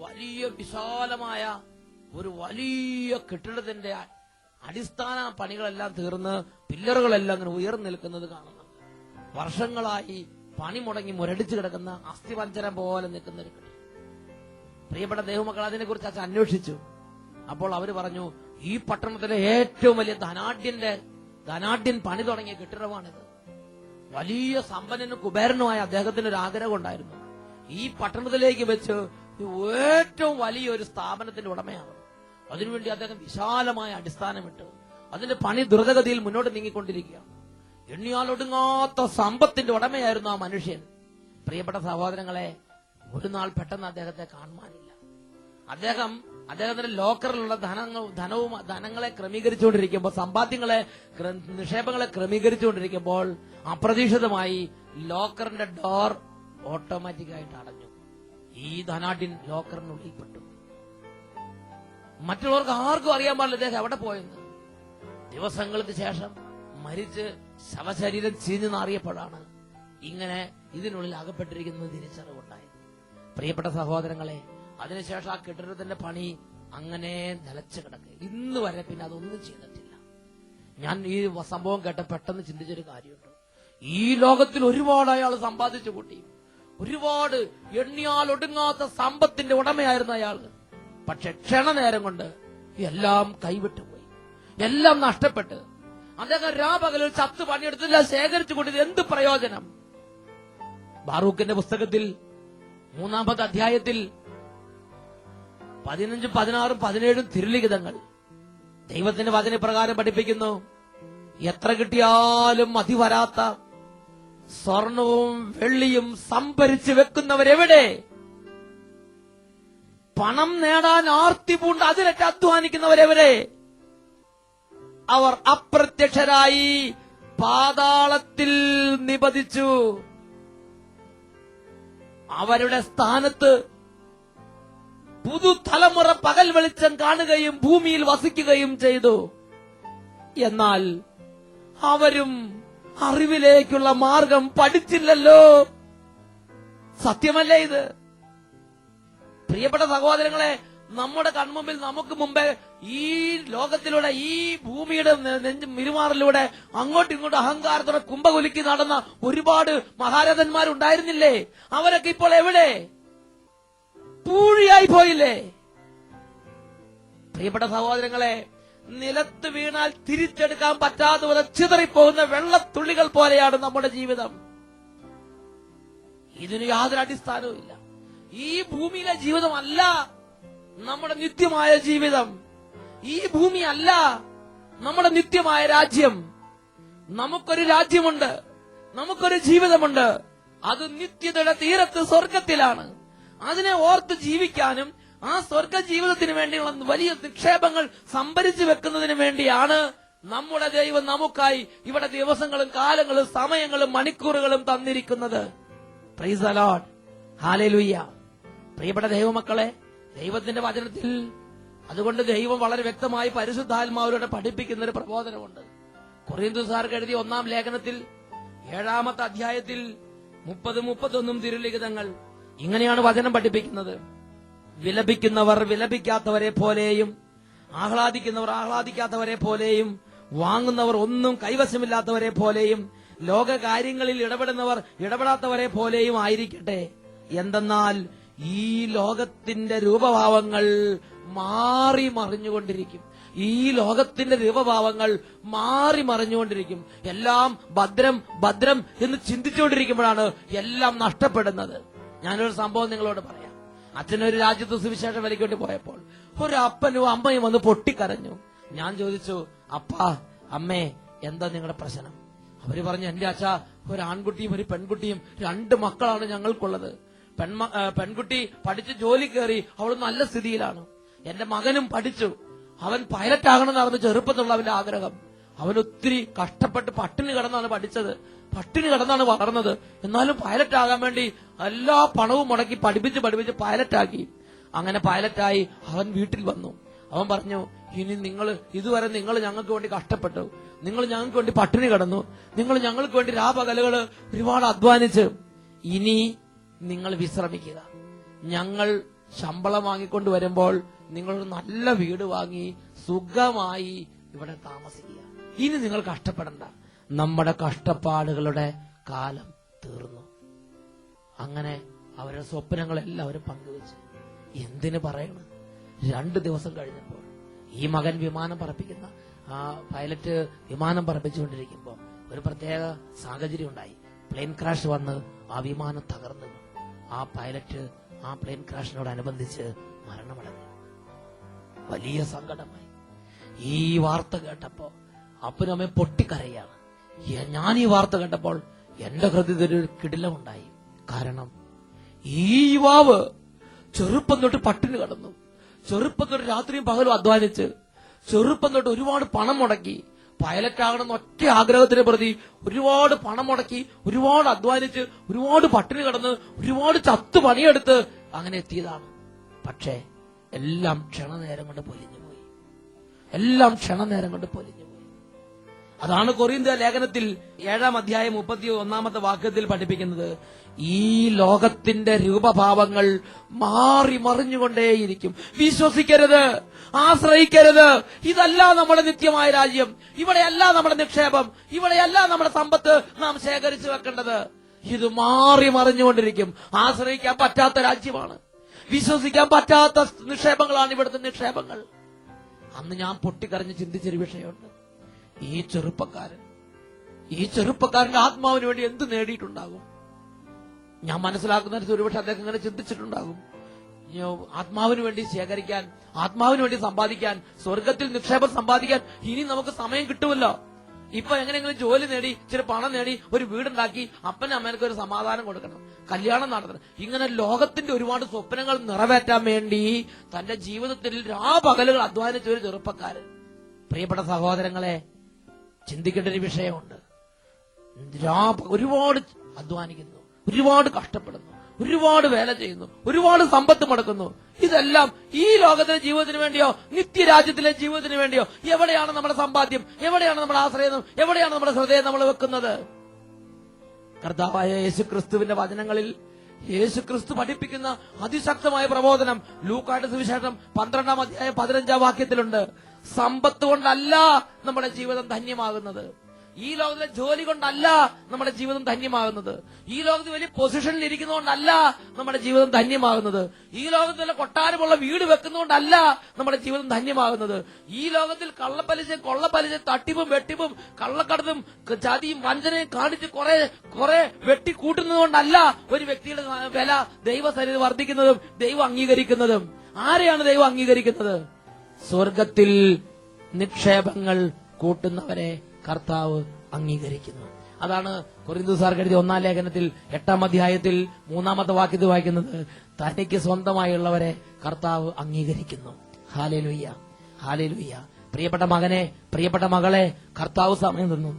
വലിയ വിശാലമായ ഒരു വലിയ കെട്ടിടത്തിന്റെ അടിസ്ഥാന പണികളെല്ലാം തീർന്ന് പില്ലറുകളെല്ലാം ഇങ്ങനെ ഉയർന്നു നിൽക്കുന്നത് കാണുന്നുണ്ട്. വർഷങ്ങളായി പണി മുടങ്ങി മുരടിച്ചു കിടക്കുന്ന അസ്ഥിപഞ്ചരം പോലെ നിൽക്കുന്ന ഒരു കെട്ടിടം. പ്രിയപ്പെട്ട ദൈവമക്കൾ, അതിനെക്കുറിച്ച് അച്ഛൻ അന്വേഷിച്ചു. അപ്പോൾ അവര് പറഞ്ഞു, ഈ പട്ടണത്തിലെ ഏറ്റവും വലിയ ധനാഢ്യൻ പണി തുടങ്ങിയ കെട്ടിടമാണിത്. വലിയ സമ്പന്നനും കുബേരനുമായ അദ്ദേഹത്തിന് ഒരു ആഗ്രഹം ഉണ്ടായിരുന്നു, ഈ പട്ടണത്തിലേക്ക് വെച്ച് ഏറ്റവും വലിയൊരു സ്ഥാപനത്തിന്റെ ഉടമയാണ്. അതിനുവേണ്ടി അദ്ദേഹം വിശാലമായ അടിസ്ഥാനമിട്ട് അതിന്റെ പണി ദ്രുതഗതിയിൽ മുന്നോട്ട് നീങ്ങിക്കൊണ്ടിരിക്കുകയാണ്. എണ്ണിയാലൊടുങ്ങാത്ത സമ്പത്തിന്റെ ഉടമയായിരുന്നു ആ മനുഷ്യൻ. പ്രിയപ്പെട്ട സഹോദരങ്ങളെ, ഒരു നാൾ പെട്ടെന്ന് അദ്ദേഹത്തെ കാണുവാനില്ല. അദ്ദേഹത്തിന്റെ ലോക്കറിലുള്ള ധനങ്ങളെ ക്രമീകരിച്ചുകൊണ്ടിരിക്കുമ്പോൾ, സമ്പാദ്യങ്ങളെ, നിക്ഷേപങ്ങളെ ക്രമീകരിച്ചുകൊണ്ടിരിക്കുമ്പോൾ അപ്രതീക്ഷിതമായി ലോക്കറിന്റെ ഡോർ ഓട്ടോമാറ്റിക്കായിട്ട് അടഞ്ഞു. ഈ ധനാഢ്യൻ ലോക്കറിനുള്ളിൽപ്പെട്ടു. മറ്റുള്ളവർക്ക് ആർക്കും അറിയാൻ പാടില്ല അദ്ദേഹം എവിടെ പോയെന്ന്. ദിവസങ്ങൾക്ക് ശേഷം മരിച്ച് ശവശരീരം ചീഞ്ഞു നാറിയപ്പോഴാണ് ഇങ്ങനെ ഇതിനുള്ളിൽ അകപ്പെട്ടിരിക്കുന്നത് തിരിച്ചറിവുണ്ടായത്. പ്രിയപ്പെട്ട സഹോദരങ്ങളെ, അതിനുശേഷം ആ കെട്ടിടത്തിന്റെ പണി അങ്ങനെ നിലച്ചു കിടക്കുക. ഇന്ന് വരെ പിന്നെ അതൊന്നും ചെയ്തിട്ടില്ല. ഞാൻ ഈ സംഭവം കേട്ട പെട്ടെന്ന് ചിന്തിച്ചൊരു കാര്യമുണ്ട്. ഈ ലോകത്തിൽ ഒരുപാട് അയാൾ സമ്പാദിച്ചു കൂട്ടി, ഒരുപാട് എണ്ണിയാൽ ഒടുങ്ങാത്ത സമ്പത്തിന്റെ ഉടമയായിരുന്നു അയാൾ. പക്ഷെ ക്ഷണനേരം കൊണ്ട് എല്ലാം കൈവിട്ടുപോയി, എല്ലാം നഷ്ടപ്പെട്ട് അദ്ദേഹം രാപകലിൽ ചത്ത് പണിയെടുത്തില്ല, ശേഖരിച്ചു കൂട്ടിയത് എന്ത് പ്രയോജനം? ബാറൂഖിന്റെ പുസ്തകത്തിൽ 3-ാമത്തെ അധ്യായത്തിൽ 15, 16, 17 തിരുലിഖിതങ്ങൾ ദൈവത്തിന്റെ വചനപ്രകാരം പഠിപ്പിക്കുന്നു. എത്ര കിട്ടിയാലും മതി വരാത്ത സ്വർണവും വെള്ളിയും സംഭരിച്ചു വെക്കുന്നവരെവിടെ? പണം നേടാൻ ആർത്തി പൂണ്ട് അതിലൊക്കെ അധ്വാനിക്കുന്നവരെവിടെ? അവർ അപ്രത്യക്ഷരായി പാതാളത്തിൽ നിപതിച്ചു. അവരുടെ സ്ഥാനത്ത് പുതുതലമുറ പകൽ വെളിച്ചം കാണുകയും ഭൂമിയിൽ വസിക്കുകയും ചെയ്തു. എന്നാൽ അവരും അറിവിലേക്കുള്ള മാർഗം പഠിച്ചില്ലല്ലോ. സത്യമല്ലേ ഇത്? പ്രിയപ്പെട്ട സഹോദരങ്ങളെ, നമ്മുടെ കൺമുമ്പിൽ നമുക്ക് മുമ്പേ ഈ ലോകത്തിലൂടെ, ഈ ഭൂമിയുടെ മിരുമാറിലൂടെ അങ്ങോട്ടും ഇങ്ങോട്ടും അഹങ്കാരത്തോടെ കുംഭകുലുക്കി നടന്ന ഒരുപാട് മഹാരഥന്മാരുണ്ടായിരുന്നില്ലേ? അവരൊക്കെ ഇപ്പോൾ എവിടെ? പൂഴിയായി പോയില്ലേ? പ്രിയപ്പെട്ട സഹോദരങ്ങളെ, നിലത്ത് വീണാൽ തിരിച്ചെടുക്കാൻ പറ്റാതെ പോലെ ചിതറിപ്പോകുന്ന വെള്ളത്തുള്ളികൾ പോലെയാണ് നമ്മുടെ ജീവിതം. ഇതിന് യാതൊരു അടിസ്ഥാനവും ഇല്ല. ഈ ഭൂമിയിലെ ജീവിതമല്ല നമ്മുടെ നിത്യമായ ജീവിതം. ഈ ഭൂമി അല്ല നമ്മുടെ നിത്യമായ രാജ്യം. നമുക്കൊരു രാജ്യമുണ്ട്, നമുക്കൊരു ജീവിതമുണ്ട്. അത് നിത്യതയുടെ തീരത്ത് സ്വർഗത്തിലാണ്. അതിനെ ഓർത്ത് ജീവിക്കാനും ആ സ്വർഗ ജീവിതത്തിന് വേണ്ടിയുള്ള വലിയ നിക്ഷേപങ്ങൾ സംഭരിച്ചു വെക്കുന്നതിന് വേണ്ടിയാണ് നമ്മുടെ ദൈവം നമുക്കായി ഇവിടെ ദിവസങ്ങളും കാലങ്ങളും സമയങ്ങളും മണിക്കൂറുകളും തന്നിരിക്കുന്നത്. Price the Lord, hallelujah. പ്രിയപ്പെട്ട ദൈവമക്കളെ, ദൈവത്തിന്റെ വചനത്തിൽ അതുകൊണ്ട് ദൈവം വളരെ വ്യക്തമായി പരിശുദ്ധാത്മാവിലൂടെ പഠിപ്പിക്കുന്ന ഒരു പ്രബോധനമുണ്ട്. കൊറിന്തോസുകാർക്ക് എഴുതിയ 1-ാം ലേഖനത്തിൽ 7-ാമത്തെ അധ്യായത്തിൽ 30, 31 തിരുലിഖിതങ്ങൾ ഇങ്ങനെയാണ് വചനം പഠിപ്പിക്കുന്നത്. വിലപിക്കുന്നവർ വിലപിക്കാത്തവരെ പോലെയും ആഹ്ലാദിക്കുന്നവർ ആഹ്ലാദിക്കാത്തവരെ പോലെയും വാങ്ങുന്നവർ ഒന്നും കൈവശമില്ലാത്തവരെ പോലെയും ലോകകാര്യങ്ങളിൽ ഇടപെടുന്നവർ ഇടപെടാത്തവരെ പോലെയും ആയിരിക്കട്ടെ. എന്തെന്നാൽ ഈ ലോകത്തിന്റെ രൂപഭാവങ്ങൾ മാറി മറിഞ്ഞുകൊണ്ടിരിക്കും. ഈ ലോകത്തിന്റെ രൂപഭാവങ്ങൾ മാറി മറിഞ്ഞുകൊണ്ടിരിക്കും. എല്ലാം ഭദ്രം ഭദ്രം എന്ന് ചിന്തിച്ചുകൊണ്ടിരിക്കുമ്പോഴാണ് എല്ലാം നഷ്ടപ്പെടുന്നത്. ഞാനൊരു സംഭവം നിങ്ങളോട് പറയാം. അച്ഛനൊരു രാജ്യത്ത് സുവിശേഷം വലിക്കൊണ്ട് പോയപ്പോൾ ഒരു അപ്പനും അമ്മയും വന്ന് പൊട്ടിക്കരഞ്ഞു. ഞാൻ ചോദിച്ചു, അപ്പാ അമ്മേ, എന്താ നിങ്ങളുടെ പ്രശ്നം? അവര് പറഞ്ഞു, എന്റെ അച്ഛ, ഒരു ആൺകുട്ടിയും ഒരു പെൺകുട്ടിയും 2 മക്കളാണ് ഞങ്ങൾക്കുള്ളത്. പെൺകുട്ടി പഠിച്ച് ജോലി കയറി, അവൾ നല്ല സ്ഥിതിയിലാണ്. എന്റെ മകനും പഠിച്ചു, അവൻ പൈലറ്റ് ആകണമെന്നായിരുന്നു ചെറുപ്പത്തിലുള്ള അവന്റെ ആഗ്രഹം. അവൻ ഒത്തിരി കഷ്ടപ്പെട്ട് പട്ടിണി കിടന്നാണ് പഠിച്ചത്, പട്ടിണി കിടന്നാണ് വളർന്നത്. എന്നാലും പൈലറ്റ് ആകാൻ വേണ്ടി എല്ലാ പണവും മുടക്കി പഠിപ്പിച്ച് പൈലറ്റാക്കി. അങ്ങനെ പൈലറ്റായി അവൻ വീട്ടിൽ വന്നു. അവൻ പറഞ്ഞു, ഇനി ഇതുവരെ നിങ്ങൾ ഞങ്ങൾക്ക് വേണ്ടി കഷ്ടപ്പെട്ടു, നിങ്ങൾ ഞങ്ങൾക്ക് വേണ്ടി പട്ടിണി കിടന്നു, നിങ്ങൾ ഞങ്ങൾക്ക് വേണ്ടി രാപകലുകള് ഒരുപാട് അധ്വാനിച്ച്, ഇനി നിങ്ങൾ വിശ്രമിക്കുക. ഞങ്ങൾ ശമ്പളം വാങ്ങിക്കൊണ്ട് വരുമ്പോൾ നിങ്ങളൊരു നല്ല വീട് വാങ്ങി സുഖമായി ഇവിടെ താമസിക്കുക. ഇനി നിങ്ങൾ കഷ്ടപ്പെടണ്ട. നമ്മുടെ കഷ്ടപ്പാടുകളുടെ കാലം തീർന്നു. അങ്ങനെ അവരുടെ സ്വപ്നങ്ങളെല്ലാം അവർ പങ്കുവെച്ചു. എന്തിനു പറയണം? 2 ദിവസം കഴിഞ്ഞപ്പോൾ ഈ മകൻ വിമാനം പറപ്പിക്കുന്ന പൈലറ്റ് വിമാനം പറപ്പിച്ചുകൊണ്ടിരിക്കുമ്പോൾ ഒരു പ്രത്യേക സാഹചര്യം ഉണ്ടായി. പ്ലെയിൻ ക്രാഷ് വന്ന് ആ വിമാനം തകർന്നു. ആ പൈലറ്റ് ആ പ്ലെയിൻ ക്രാഷിനോടനുബന്ധിച്ച് മരണമടഞ്ഞു. വലിയ സങ്കടമായി. ഈ വാർത്ത കേട്ടപ്പോ അപ്പനും അമ്മയും പൊട്ടിക്കരയാണ്. ഞാൻ ഈ വാർത്ത കേട്ടപ്പോൾ എന്റെ ഹൃദയത്തിൽ ഒരു കിടിലമുണ്ടായി. കാരണം ഈ യുവാവ് ചെറുപ്പം തൊട്ട് പട്ടിണി കിടന്നു, ചെറുപ്പം തൊട്ട് രാത്രിയും പകലും അധ്വാനിച്ച്, ചെറുപ്പം തൊട്ട് ഒരുപാട് പണം മുടക്കി, പൈലറ്റ് ആകണമെന്ന് ഒറ്റ ആഗ്രഹത്തിന് പ്രതി ഒരുപാട് പണം മുടക്കി, ഒരുപാട് അധ്വാനിച്ച്, ഒരുപാട് പട്ടിണി കിടന്ന്, ഒരുപാട് ചത്തു പണിയെടുത്ത് അങ്ങനെ എത്തിയതാണ്. പക്ഷേ എല്ലാം ക്ഷണനേരം കൊണ്ട് പൊലിഞ്ഞുപോയി. എല്ലാം ക്ഷണനേരം കൊണ്ട് പൊലിഞ്ഞുപോയി. അതാണ് കൊറിന്ത്യർ ലേഖനത്തിൽ 7-ാം അധ്യായം 31-ാമത്തെ വാക്യത്തിൽ പഠിപ്പിക്കുന്നത്. ഈ ലോകത്തിന്റെ രൂപഭാവങ്ങൾ മാറി മറിഞ്ഞുകൊണ്ടേയിരിക്കും. വിശ്വസിക്കരുത്, ആശ്രയിക്കരുത്. ഇതല്ല നമ്മുടെ നിത്യമായ രാജ്യം, ഇവിടെയല്ല നമ്മുടെ നിക്ഷേപം, ഇവിടെയല്ല നമ്മുടെ സമ്പത്ത് നാം ശേഖരിച്ചു വെക്കേണ്ടത്. ഇത് മാറി മറിഞ്ഞുകൊണ്ടിരിക്കും. ആശ്രയിക്കാൻ പറ്റാത്ത രാജ്യമാണ്, വിശ്വസിക്കാൻ പറ്റാത്ത നിക്ഷേപങ്ങളാണ് ഇവിടുത്തെ നിക്ഷേപങ്ങൾ. അന്ന് ഞാൻ പൊട്ടിക്കരഞ്ഞ് ചിന്തിച്ചൊരു വിഷയമുണ്ട്. ഈ ചെറുപ്പക്കാരന്റെ ആത്മാവിന് വേണ്ടി എന്ത് നേടിയിട്ടുണ്ടാകും? ഞാൻ മനസ്സിലാക്കുന്ന ഒരുപക്ഷെ അദ്ദേഹം ഇങ്ങനെ ചിന്തിച്ചിട്ടുണ്ടാകും. ആത്മാവിന് വേണ്ടി ശേഖരിക്കാൻ, ആത്മാവിന് വേണ്ടി സമ്പാദിക്കാൻ, സ്വർഗത്തിൽ നിക്ഷേപം സമ്പാദിക്കാൻ ഇനി നമുക്ക് സമയം കിട്ടുമല്ലോ. ഇപ്പൊ എങ്ങനെയെങ്കിലും ജോലി നേടി, ഇച്ചിരി പണം നേടി, ഒരു വീടുണ്ടാക്കി അപ്പനും അമ്മേനൊക്കെ ഒരു സമാധാനം കൊടുക്കണം, കല്യാണം നടത്തണം. ഇങ്ങനെ ലോകത്തിന്റെ ഒരുപാട് സ്വപ്നങ്ങൾ നിറവേറ്റാൻ വേണ്ടി തന്റെ ജീവിതത്തിൽ രാപകലുകൾ അധ്വാനിച്ച ഒരു ചെറുപ്പക്കാരൻ. പ്രിയപ്പെട്ട സഹോദരങ്ങളെ, ചിന്തിക്കേണ്ട ഒരു വിഷയമുണ്ട്. ഒരുപാട് അധ്വാനിക്കുന്നു, ഒരുപാട് കഷ്ടപ്പെടുന്നു, ഒരുപാട് വേല ചെയ്യുന്നു, ഒരുപാട് സമ്പത്ത് മുടക്കുന്നു. ഇതെല്ലാം ഈ ലോകത്തിലെ ജീവിതത്തിന് വേണ്ടിയോ നിത്യരാജ്യത്തിലെ ജീവിതത്തിന് വേണ്ടിയോ? എവിടെയാണ് നമ്മുടെ സമ്പാദ്യം? എവിടെയാണ് നമ്മുടെ ആശ്രയം? എവിടെയാണ് നമ്മുടെ ഹൃദയം നമ്മൾ വെക്കുന്നത്? കർത്താവായ യേശുക്രിസ്തുവിന്റെ വചനങ്ങളിൽ യേശുക്രിസ്തു പഠിപ്പിക്കുന്ന അതിശക്തമായ പ്രബോധനം ലൂക്കായുടെ സുവിശേഷം 12-ാം അധ്യായം 15-ാം വാക്യത്തിലുണ്ട്. സമ്പത്ത് കൊണ്ടല്ല നമ്മുടെ ജീവിതം ധന്യമാകുന്നത്, ഈ ലോകത്തിലെ ജോലി കൊണ്ടല്ല നമ്മുടെ ജീവിതം ധന്യമാകുന്നത്, ഈ ലോകത്ത് വലിയ പൊസിഷനിൽ ഇരിക്കുന്നതുകൊണ്ടല്ല നമ്മുടെ ജീവിതം ധന്യമാകുന്നത്, ഈ ലോകത്തിലെ കൊട്ടാരമുള്ള വീട് വെക്കുന്നതുകൊണ്ടല്ല നമ്മുടെ ജീവിതം ധന്യമാകുന്നത്, ഈ ലോകത്തിൽ കള്ളപ്പലിശ, കൊള്ളപ്പലിശ, തട്ടിപ്പും വെട്ടിപ്പും കള്ളക്കടത്തും ചതിയും വഞ്ചനയും കാണിച്ച് കുറെ വെട്ടിക്കൂട്ടുന്നതുകൊണ്ടല്ല ഒരു വ്യക്തിയുടെ വില ദൈവസന്നിധിയിൽ വർദ്ധിക്കുന്നതും ദൈവം അംഗീകരിക്കുന്നതും. ആരെയാണ് ദൈവം അംഗീകരിക്കുന്നത്? സ്വർഗത്തിൽ നിക്ഷേപങ്ങൾ കൂട്ടുന്നവരെ കർത്താവ് അംഗീകരിക്കുന്നു. അതാണ് കൊരിന്ത്യർ എഴുതിയ 1-ാം ലേഖനത്തിൽ 8-ാം അധ്യായത്തിൽ 3-ാമത്തെ വാക്യത്തിൽ വായിക്കുന്നത്. തനിക്ക് സ്വന്തമായുള്ളവരെ കർത്താവ് അംഗീകരിക്കുന്നു. Hallelujah, hallelujah. പ്രിയപ്പെട്ട മകനെ, പ്രിയപ്പെട്ട മകളെ, കർത്താവ് സമയം തന്നു,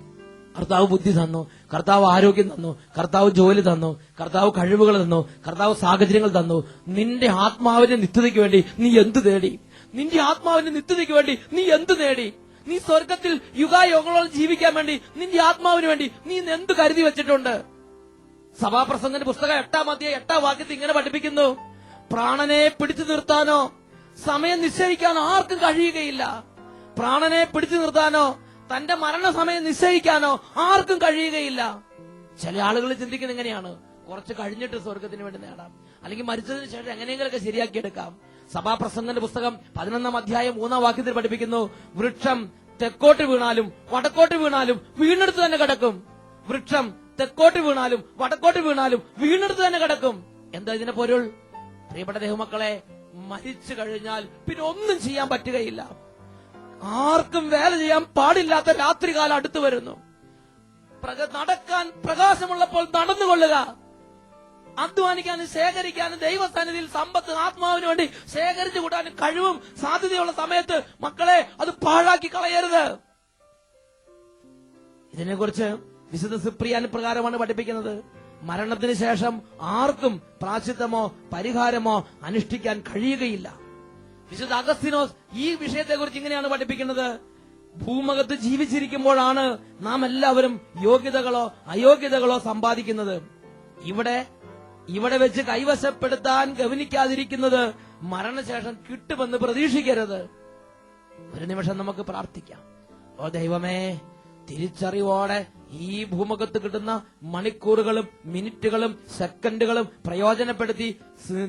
കർത്താവ് ബുദ്ധി തന്നു, കർത്താവ് ആരോഗ്യം തന്നു, കർത്താവ് ജോലി തന്നു, കർത്താവ് കഴിവുകൾ തന്നു, കർത്താവ് സാഹചര്യങ്ങൾ തന്നു. നിന്റെ ആത്മാവിന്റെ നിത്യതയ്ക്ക് വേണ്ടി നീ എന്ത് നേടി? നിന്റെ ആത്മാവിന്റെ നിത്യതയ്ക്ക് വേണ്ടി നീ എന്ത് നേടി? നീ സ്വർഗത്തിൽ യുഗായുഗങ്ങളോളം ജീവിക്കാൻ വേണ്ടി നിന്റെ ആത്മാവിന് വേണ്ടി നീ എന്ത് കരുതി വെച്ചിട്ടുണ്ട്? സഭാപ്രസംഗന്റെ പുസ്തകം 8-ാം അധ്യായം 8-ാം വാക്യത്തിൽ ഇങ്ങനെ പഠിപ്പിക്കുന്നു. പ്രാണനെ പിടിച്ചു നിർത്താനോ സമയം നിശ്ചയിക്കാനോ ആർക്കും കഴിയുകയില്ല. പ്രാണനെ പിടിച്ചു നിർത്താനോ തന്റെ മരണസമയം നിശ്ചയിക്കാനോ ആർക്കും കഴിയുകയില്ല. ചില ആളുകൾ ചിന്തിക്കുന്നത് എങ്ങനെയാണ്? കുറച്ച് കഴിഞ്ഞിട്ട് സ്വർഗത്തിന് വേണ്ടി നേടാം, അല്ലെങ്കിൽ മരിച്ചതിന് ശേഷം എങ്ങനെയെങ്കിലൊക്കെ ശരിയാക്കിയെടുക്കാം. സഭാപ്രസംഗന്റെ പുസ്തകം 11-ാം അധ്യായം 3-ാം വാക്യത്തിൽ പഠിപ്പിക്കുന്നു. വൃക്ഷം തെക്കോട്ട് വീണാലും വടക്കോട്ട് വീണാലും വീണെടുത്ത് തന്നെ കിടക്കും. വൃക്ഷം തെക്കോട്ട് വീണാലും വടക്കോട്ട് വീണാലും വീണെടുത്ത് തന്നെ കിടക്കും. എന്താ ഇതിന്റെ പൊരുൾ? പ്രിയപ്പെട്ട ദൈവമക്കളെ, മരിച്ചു കഴിഞ്ഞാൽ പിന്നെ ഒന്നും ചെയ്യാൻ പറ്റുകയില്ല. ആർക്കും വേല ചെയ്യാൻ പാടില്ലാത്ത രാത്രികാലം അടുത്തു വരുന്നു. നടക്കാൻ പ്രകാശമുള്ളപ്പോൾ നടന്നുകൊള്ളുക. അധ്വാനിക്കാനും ശേഖരിക്കാനും ദൈവസന്നിധിയിൽ സമ്പത്ത് ആത്മാവിന് വേണ്ടി ശേഖരിച്ചു കൂട്ടാനും കഴിവും സാധ്യതയുള്ള സമയത്ത് മക്കളെ അത് പാഴാക്കി കളയരുത്. ഇതിനെക്കുറിച്ച് വിശുദ്ധ സിപ്രിയാൻ പ്രകാരമാണ് പഠിപ്പിക്കുന്നത്. മരണത്തിന് ശേഷം ആർക്കും പ്രാശ്ചിത്തമോ പരിഹാരമോ അനുഷ്ഠിക്കാൻ കഴിയുകയില്ല. വിശുദ്ധ അഗസ്തീനോസ് ഈ വിഷയത്തെക്കുറിച്ച് ഇങ്ങനെയാണ് പഠിപ്പിക്കുന്നത്. ഭൂമുഖത്ത് ജീവിച്ചിരിക്കുമ്പോഴാണ് നാം എല്ലാവരും യോഗ്യതകളോ അയോഗ്യതകളോ സമ്പാദിക്കുന്നത്. ഇവിടെ വെച്ച് കൈവശപ്പെടുത്താൻ ഗവനിക്കാതിരിക്കുന്നത് മരണശേഷം കിട്ടുമെന്ന് പ്രതീക്ഷിക്കരുത്. ഒരു നിമിഷം നമുക്ക് പ്രാർത്ഥിക്കാം. ഓ ദൈവമേ, തിരിച്ചറിവോടെ ഈ ഭൂമുഖത്ത് കിട്ടുന്ന മണിക്കൂറുകളും മിനിറ്റുകളും സെക്കൻഡുകളും പ്രയോജനപ്പെടുത്തി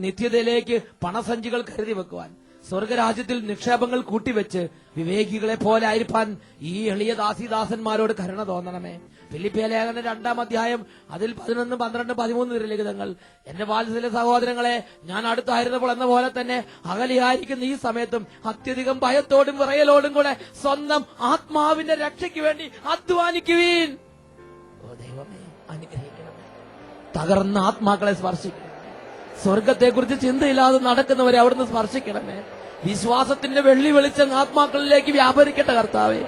നിത്യതയിലേക്ക് പണസഞ്ചികൾ കരുതി വെക്കുവാൻ, സ്വർഗരാജ്യത്തിൽ നിക്ഷേപങ്ങൾ കൂട്ടിവെച്ച് വിവേകികളെ പോലെ ആയിരിക്കാൻ ഈ എളിയ ദാസിദാസന്മാരോട് കരുണ തോന്നണമേ. ഫിലിപ്പിയ ലേഖനം 2-ാം അധ്യായം അതിൽ 11, 12, 13 ലിഖിതങ്ങൾ. എന്റെ വാത്സല്യ സഹോദരങ്ങളെ, ഞാൻ അടുത്തായിരുന്നപ്പോൾ എന്ന പോലെ തന്നെ അകലെയായിരിക്കുന്ന ഈ സമയത്തും അത്യധികം ഭയത്തോടും വിറയലോടും കൂടെ സ്വന്തം ആത്മാവിന്റെ രക്ഷയ്ക്ക് വേണ്ടി അധ്വാനിക്കുവീൻ. ഓ ദൈവമേ, അനുഗ്രഹിക്കണമേ. തകർന്ന ആത്മാക്കളെ സ്പർശിക്കണം. സ്വർഗത്തെക്കുറിച്ച് ചിന്തയില്ലാതെ നടക്കുന്നവരെ അവിടുന്ന് സ്പർശിക്കണമേ. വിശ്വാസത്തിന്റെ വെള്ളി വെളിച്ചം ആത്മാക്കളിലേക്ക് വ്യാപരിക്കട്ടെ കർത്താവേ.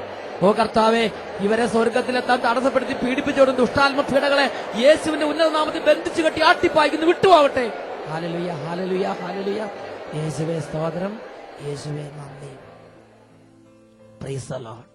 ഓ കർത്താവേ, ഇവരെ സ്വർഗത്തിലെത്താൻ തടസ്സപ്പെടുത്തി പീഡിപ്പിച്ചോടും ദുഷ്ടാത്മ പീഡകളെ യേശുവിന്റെ ഉന്നത നാമത്തിൽ ബന്ധിച്ചു കെട്ടി ആട്ടിപ്പായിക്കുന്നു വിട്ടുപോകട്ടെ. ഹല്ലേലൂയ, ഹല്ലേലൂയ, ഹല്ലേലൂയ. യേശുവേ സ്തോത്രം, യേശുവേ നന്ദി. Praise the lord.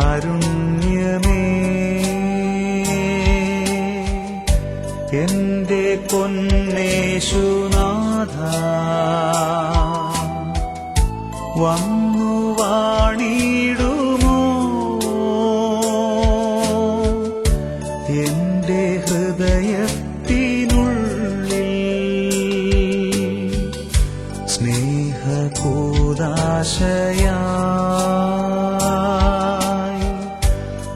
ദിവ്യകാരുണ്യമേ, എന്റെ പൊന്നേശുനാഥ, വന്നു വാണിടുമോ എന്റെ ഹൃദയത്തിനുള്ളിൽ സ്നേഹകൂദാശയായി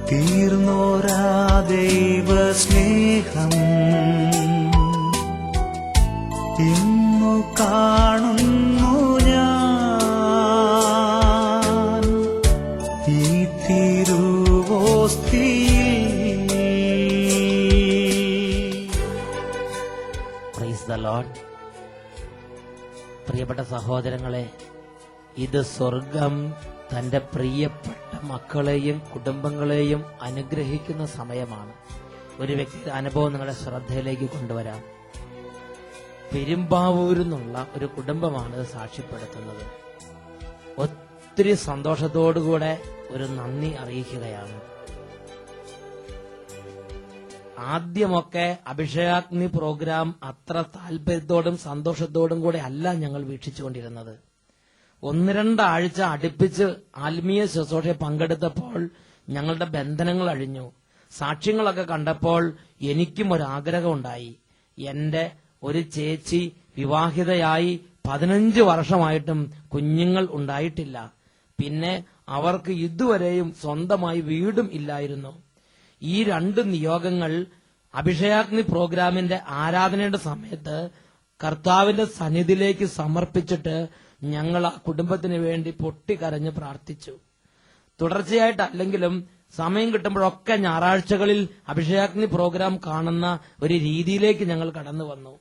തീർന്നോരാ ദൈവ സ്നേഹം ഇന്നു കാണുന്നു ഞാൻ ഈ തിരുവോസ്തിയിൽ. Price the Lord. പ്രിയപ്പെട്ട സഹോദരങ്ങളെ, ഇത് സ്വർഗം തന്റെ പ്രിയപ്പെട്ട മക്കളെയും കുടുംബങ്ങളെയും അനുഗ്രഹിക്കുന്ന സമയമാണ്. ഒരു വ്യക്തിയുടെ അനുഭവം നിങ്ങളുടെ ശ്രദ്ധയിലേക്ക് കൊണ്ടുവരാം. പെരുമ്പാവൂരിൽ നിന്നുള്ള ഒരു കുടുംബമാണ് ഇത് സാക്ഷ്യപ്പെടുത്തുന്നത്. ഒത്തിരി സന്തോഷത്തോടുകൂടെ ഒരു നന്ദി അറിയിക്കുകയാണ്. ആദ്യമൊക്കെ അഭിഷേകാഗ്നി പ്രോഗ്രാം അത്ര താല്പര്യത്തോടും സന്തോഷത്തോടും കൂടെ അല്ല ഞങ്ങൾ വീക്ഷിച്ചുകൊണ്ടിരുന്നത്. 1-2 ആഴ്ച അടുപ്പിച്ച് ആത്മീയ ശുശ്രൂഷയിൽ പങ്കെടുത്തപ്പോൾ ഞങ്ങളുടെ ബന്ധനങ്ങൾ അഴിഞ്ഞു. സാക്ഷ്യങ്ങളൊക്കെ കണ്ടപ്പോൾ എനിക്കും ഒരാഗ്രഹം ഉണ്ടായി. എന്റെ ഒരു ചേച്ചി വിവാഹിതയായി 15 വർഷമായിട്ടും കുഞ്ഞുങ്ങൾ ഉണ്ടായിട്ടില്ല. പിന്നെ അവർക്ക് ഇതുവരെയും സ്വന്തമായി വീടും ഇല്ലായിരുന്നു. ഈ 2 നിയോഗങ്ങൾ അഭിഷേകാഗ്നി പ്രോഗ്രാമിന്റെ ആരാധനയുടെ സമയത്ത് കർത്താവിന്റെ സന്നിധിയിലേക്ക് സമർപ്പിച്ചിട്ട് ഞങ്ങൾ ആ കുടുംബത്തിന് വേണ്ടി പൊട്ടിക്കരഞ്ഞ് പ്രാർത്ഥിച്ചു. തുടർച്ചയായിട്ടല്ലെങ്കിലും സമയം കിട്ടുമ്പോഴൊക്കെ ഞായറാഴ്ചകളിൽ അഭിഷേകാഗ്നി പ്രോഗ്രാം കാണുന്ന ഒരു രീതിയിലേക്ക് ഞങ്ങൾ കടന്നു വന്നു.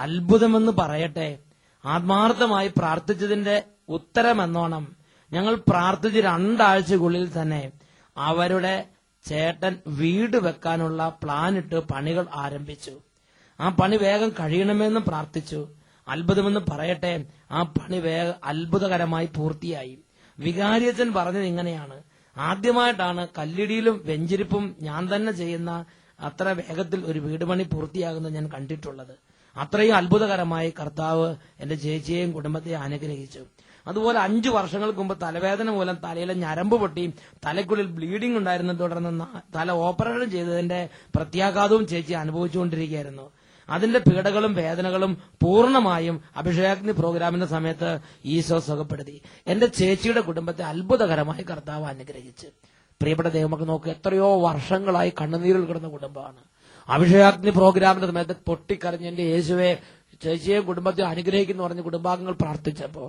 അത്ഭുതമെന്ന് പറയട്ടെ, ആത്മാർത്ഥമായി പ്രാർത്ഥിച്ചതിന്റെ ഉത്തരമെന്നോണം ഞങ്ങൾ പ്രാർത്ഥിച്ച് 2 ആഴ്ചക്കുള്ളിൽ തന്നെ അവരുടെ ചേട്ടൻ വീട് വെക്കാനുള്ള പ്ലാനിട്ട് പണികൾ ആരംഭിച്ചു. ആ പണി വേഗം കഴിയണമെന്ന് പ്രാർത്ഥിച്ചു. അത്ഭുതമെന്ന് പറയട്ടെ, ആ പണി വേഗം അത്ഭുതകരമായി പൂർത്തിയായി. വികാരിയച്ചൻ പറഞ്ഞത് ഇങ്ങനെയാണ്: ആദ്യമായിട്ടാണ് കല്ലിടിയിലും വെഞ്ചിരിപ്പും ഞാൻ തന്നെ ചെയ്യുന്ന അത്ര വേഗത്തിൽ ഒരു വീട് പണി പൂർത്തിയാകുന്നത് ഞാൻ കണ്ടിട്ടുള്ളത്. അത്രയും അത്ഭുതകരമായി കർത്താവ് എന്റെ ചേച്ചിയെയും കുടുംബത്തെയും അനുഗ്രഹിച്ചു. അതുപോലെ 5 വർഷങ്ങൾക്ക് മുമ്പ് തലവേദന മൂലം തലയിലെ ഞരമ്പ് പൊട്ടി തലയ്ക്കുള്ളിൽ ബ്ലീഡിംഗ് ഉണ്ടായിരുന്നത് തുടർന്ന് തല ഓപ്പറേഷൻ ചെയ്തതിന്റെ പ്രത്യാഘാതവും ചേച്ചി അനുഭവിച്ചുകൊണ്ടിരിക്കുകയായിരുന്നു. അതിന്റെ പീഡകളും വേദനകളും പൂർണ്ണമായും അഭിഷേകാഗ്നി പ്രോഗ്രാമിന്റെ സമയത്ത് ഈശോ സുഖപ്പെടുത്തി. എന്റെ ചേച്ചിയുടെ കുടുംബത്തെ അത്ഭുതകരമായി കർത്താവ് അനുഗ്രഹിച്ചു. പ്രിയപ്പെട്ട ദൈവമക്കൾ നോക്ക്, എത്രയോ വർഷങ്ങളായി കണ്ണുനീരിൽ കിടന്ന കുടുംബമാണ്. അഭിഷേകാഗ്നി പ്രോഗ്രാമിന്റെ സമയത്ത് പൊട്ടിക്കരഞ്ഞ് എന്റെ യേശുവെ ചേച്ചിയെയും കുടുംബത്തെ അനുഗ്രഹിക്കുന്നു പറഞ്ഞ് കുടുംബാംഗങ്ങൾ പ്രാർത്ഥിച്ചപ്പോൾ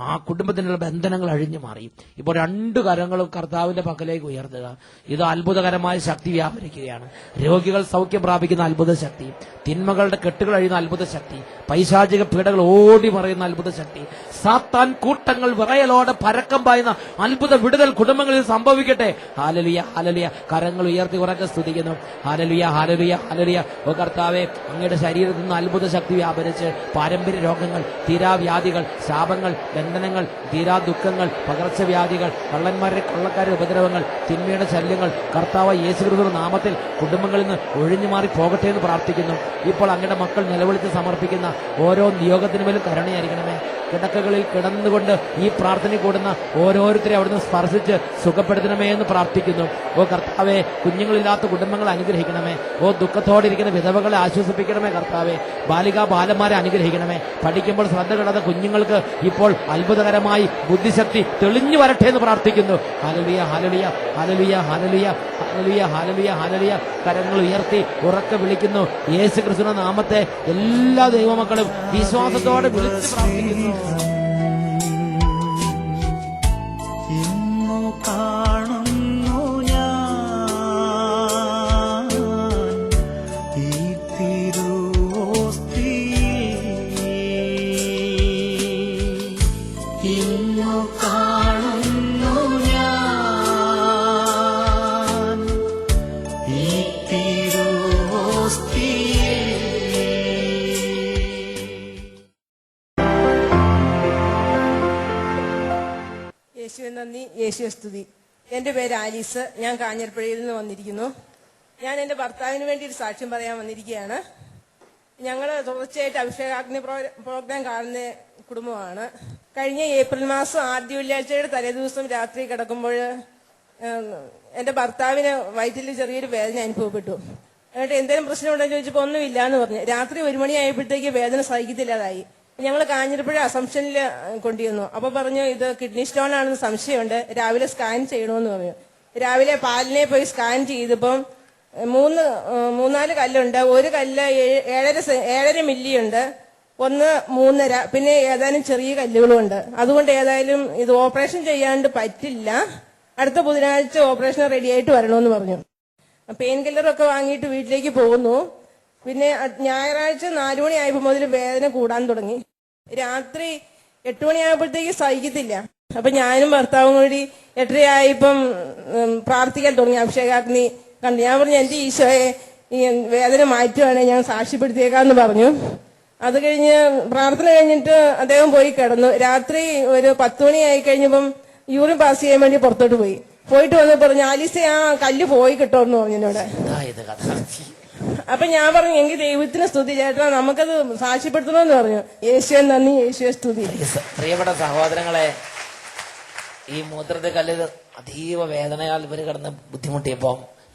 ആ കുടുംബത്തിനുള്ള ബന്ധനങ്ങൾ അഴിഞ്ഞു മാറി. ഇപ്പോൾ 2 കരങ്ങളും കർത്താവിന്റെ പക്കലേക്ക് ഉയർത്തുക. ഇത് അത്ഭുതകരമായ ശക്തി വ്യാപരിക്കുകയാണ്. രോഗികൾ സൗഖ്യം പ്രാപിക്കുന്ന അത്ഭുത ശക്തി, തിന്മകളുടെ കെട്ടുകൾ അഴിയുന്ന അത്ഭുത ശക്തി, പൈശാചിക പീഡകൾ ഓടി മറയുന്ന അത്ഭുത ശക്തി, സാത്താൻ കൂട്ടങ്ങൾ വിറയലോടെ പരക്കം പായുന്ന അത്ഭുത വിടുതൽ കുടുംബങ്ങളിൽ സംഭവിക്കട്ടെ. Hallelujah, hallelujah. കരങ്ങൾ ഉയർത്തി ഉറക്കെ സ്തുതിക്കുന്നു. ഹല്ലേലൂയ, ഹല്ലേലൂയ, ഹല്ലേലൂയ. ഓ കർത്താവേ, അങ്ങയുടെ ശരീരത്തിൽ നിന്ന് അത്ഭുത ശക്തി വ്യാപരിച്ച് പാരമ്പര്യ രോഗങ്ങൾ, തീരാവ്യാധികൾ, ശാപങ്ങൾ, ബന്ധനങ്ങൾ, തീരാ ദുഃഖങ്ങൾ, പകർച്ചവ്യാധികൾ, കള്ളന്മാരുടെ കൊള്ളക്കാരുടെ ഉപദ്രവങ്ങൾ, തിന്മയുടെ ശല്യങ്ങൾ കർത്താവ് യേശുക്രിസ്തുവിന്റെ നാമത്തിൽ കുടുംബങ്ങളിൽ നിന്ന് ഒഴിഞ്ഞു മാറി പോകട്ടെ എന്ന് പ്രാർത്ഥിക്കുന്നു. ഇപ്പോൾ അങ്ങയുടെ മക്കൾ നിലവിളിച്ച് സമർപ്പിക്കുന്ന ഓരോ നിയോഗത്തിനു മേലും കരുണയായിരിക്കണമേ. കിടക്കകളിൽ കിടന്നുകൊണ്ട് ഈ പ്രാർത്ഥന കൂടുന്ന ഓരോരുത്തരെ അവിടുന്ന് സ്പർശിച്ച് സുഖപ്പെടുത്തണമേ എന്ന് പ്രാർത്ഥിക്കുന്നു. ഓ കർത്താവെ, കുഞ്ഞുങ്ങളില്ലാത്ത കുടുംബങ്ങളെ അനുഗ്രഹിക്കണമേ. ഓ ദുഃഖത്തോടെ ഇരിക്കുന്ന വിധവകളെ ആശ്വസിപ്പിക്കണമേ കർത്താവെ. ബാലികാ ബാലന്മാരെ അനുഗ്രഹിക്കണമേ. പഠിക്കുമ്പോൾ ശ്രദ്ധ കിടാത്ത കുഞ്ഞുങ്ങൾക്ക് ഇപ്പോൾ അത്ഭുതകരമായി ബുദ്ധിശക്തി തെളിഞ്ഞു വരട്ടെ എന്ന് പ്രാർത്ഥിക്കുന്നു. ഹല്ലേലൂയ, ഹല്ലേലൂയ, ഹല്ലേലൂയ, ഹല്ലേലൂയ, ഹല്ലേലൂയ, ഹല്ലേലൂയ, ഹല്ലേലൂയ. കരങ്ങൾ ഉയർത്തി ഉറക്കെ വിളിക്കുന്നു. യേശുക്രിസ്തുവിന്റെ നാമത്തെ എല്ലാ ദൈവമക്കളും വിശ്വാസത്തോടെ വിളിച്ച് പ്രാർത്ഥിക്കുന്നു. ഇന്നു കാണുന്നു ഞാൻ ഈ തിരുവോസ്തിയിൽ. ഇന്നു കാണുന്നു ഞാൻ ഈ തിരുവോസ്തിയിൽ. യേശുവെ നന്ദി, യേശുവെ സ്തുതി. എൻ്റെ പേര് ആലീസ്. ഞാൻ കാഞ്ഞിരപ്പുഴയിൽ നിന്ന് വന്നിരിക്കുന്നു. ഞാൻ എൻ്റെ ഭർത്താവിന് വേണ്ടി ഒരു സാക്ഷ്യം പറയാൻ വന്നിരിക്കുകയാണ്. ഞങ്ങൾ തുടർച്ചയായിട്ട് അഭിഷേകാഗ്നി പ്രോഗ്രാം കാണുന്ന കുടുംബമാണ്. കഴിഞ്ഞ ഏപ്രിൽ മാസം ആദ്യ വെള്ളിയാഴ്ചയുടെ തലേദിവസം രാത്രി കിടക്കുമ്പോൾ എൻ്റെ ഭർത്താവിന് വയറ്റിൽ ചെറിയൊരു വേദന അനുഭവപ്പെട്ടു. എന്നിട്ട് എന്തെങ്കിലും പ്രശ്നമുണ്ടെന്ന് ചോദിച്ചപ്പോൾ ഒന്നുമില്ല എന്ന് പറഞ്ഞു. രാത്രി 1 മണിയായപ്പോഴത്തേക്ക് വേദന സഹിക്കത്തില്ലാതായി. ഞങ്ങൾ കാഞ്ഞിരപ്പുഴ അസംഷനിൽ കൊണ്ടുവന്നു. അപ്പൊ പറഞ്ഞു ഇത് കിഡ്നി സ്റ്റോൺ ആണെന്ന് സംശയമുണ്ട്, രാവിലെ സ്കാൻ ചെയ്യണമെന്ന് പറഞ്ഞു. രാവിലെ പാലിനെ പോയി സ്കാൻ ചെയ്തപ്പം 3-4 കല്ലുണ്ട്. ഒരു കല്ല് 7.5 മില്ലിയുണ്ട്, ഒന്ന് 3.5, പിന്നെ ഏതാനും ചെറിയ കല്ലുകളും ഉണ്ട്. അതുകൊണ്ട് ഏതായാലും ഇത് ഓപ്പറേഷൻ ചെയ്യാണ്ട് പറ്റില്ല, അടുത്ത ബുധനാഴ്ച ഓപ്പറേഷൻ റെഡി ആയിട്ട് വരണമെന്ന് പറഞ്ഞു. പെയിൻ കില്ലറൊക്കെ വാങ്ങിയിട്ട് വീട്ടിലേക്ക് പോകുന്നു. പിന്നെ ഞായറാഴ്ച 4 മണിയായപ്പോൾ മുതൽ വേദന കൂടാൻ തുടങ്ങി. രാത്രി 8 മണിയായപ്പോഴത്തേക്ക് സഹിക്കത്തില്ല. അപ്പൊ ഞാനും ഭർത്താവും കൂടി 8:30 പ്രാർത്ഥിക്കാൻ തുടങ്ങി. അഭിഷേകാഗ്നി കണ്ടു. ഞാൻ പറഞ്ഞു, എന്റെ ഈശോയെ ഈ വേദന മാറ്റുവാണെങ്കിൽ ഞാൻ സാക്ഷ്യപ്പെടുത്തിയേക്കാന്ന് പറഞ്ഞു. അത് കഴിഞ്ഞ് പ്രാർത്ഥന കഴിഞ്ഞിട്ട് അദ്ദേഹം പോയി കിടന്നു. രാത്രി ഒരു 10 മണിയായി കഴിഞ്ഞപ്പം യൂറിൻ പാസ് ചെയ്യാൻ വേണ്ടി പുറത്തോട്ട് പോയിട്ട് വന്ന് പറഞ്ഞു, ആലീസ ആ കല്ല് പോയി കിട്ടുമെന്ന് പറഞ്ഞു എന്നോട്. അപ്പൊ ഞാൻ പറഞ്ഞു, എങ്കിൽ ദൈവത്തിന് സ്തുതി ചേട്ടാ, നമുക്കത് സാക്ഷ്യപ്പെടുത്തണമെന്ന് പറഞ്ഞു. യേശുവെ നന്ദി, യേശുവെ സ്തുതി. പ്രിയപ്പെട്ട സഹോദരങ്ങളെ, ഈ മൂത്രത്തെ കല്ല് അതീവ വേദനയാൽ ഇവര് കിടന്ന് ബുദ്ധിമുട്ടിയപ്പോ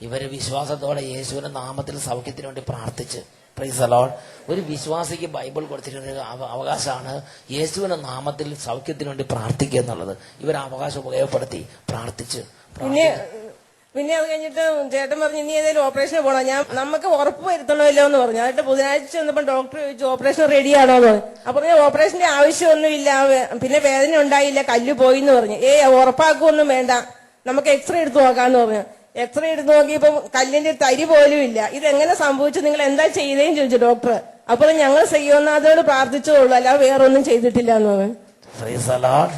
ഇവര് വിശ്വാസത്തോടെ യേശുവിന്റെ നാമത്തിൽ സൗഖ്യത്തിന് വേണ്ടി പ്രാർത്ഥിച്ച്. Price the Lord. ഒരു വിശ്വാസിക്ക് ബൈബിൾ കൊടുത്തിട്ടൊരു അവകാശമാണ് യേശുവിന്റെ നാമത്തിൽ സൗഖ്യത്തിന് വേണ്ടി പ്രാർത്ഥിക്കുക എന്നുള്ളത്. ഇവർ അവകാശം ഉപയോഗപ്പെടുത്തി പ്രാർത്ഥിച്ച്. പിന്നെ അത് കഴിഞ്ഞിട്ട് ചേട്ടൻ പറഞ്ഞു, ഇനി ഏതെങ്കിലും ഓപ്പറേഷൻ പോകണം, നമുക്ക് ഉറപ്പ് വരുത്തണമല്ലോ എന്ന് പറഞ്ഞു. എന്നിട്ട് ബുധനാഴ്ച വന്നപ്പോൾ ഡോക്ടർ ചോദിച്ചു ഓപ്പറേഷൻ റെഡിയാണോ എന്ന് പറഞ്ഞു. അപ്പൊ ഓപ്പറേഷന്റെ ആവശ്യമൊന്നുമില്ല, പിന്നെ വേദന ഉണ്ടായില്ല, കല്ല് പോയി എന്ന് പറഞ്ഞു. ഉറപ്പാക്കുമൊന്നും വേണ്ട, നമുക്ക് എക്സ്റേ എടുത്ത് നോക്കാന്ന് പറഞ്ഞു. എക്സ്റേ എടുത്ത് നോക്കിയപ്പം കല്ലിന്റെ തരി പോലും ഇല്ല. ഇതെങ്ങനെ സംഭവിച്ചു, നിങ്ങൾ എന്താ ചെയ്തേന്ന് ചോദിച്ചു ഡോക്ടർ. അപ്പോൾ ഞങ്ങൾ സയ്യോനാഥോട് പ്രാർത്ഥിച്ചോളൂ, അല്ലാതെ വേറൊന്നും ചെയ്തിട്ടില്ല എന്ന് പറഞ്ഞു. Price the Lord.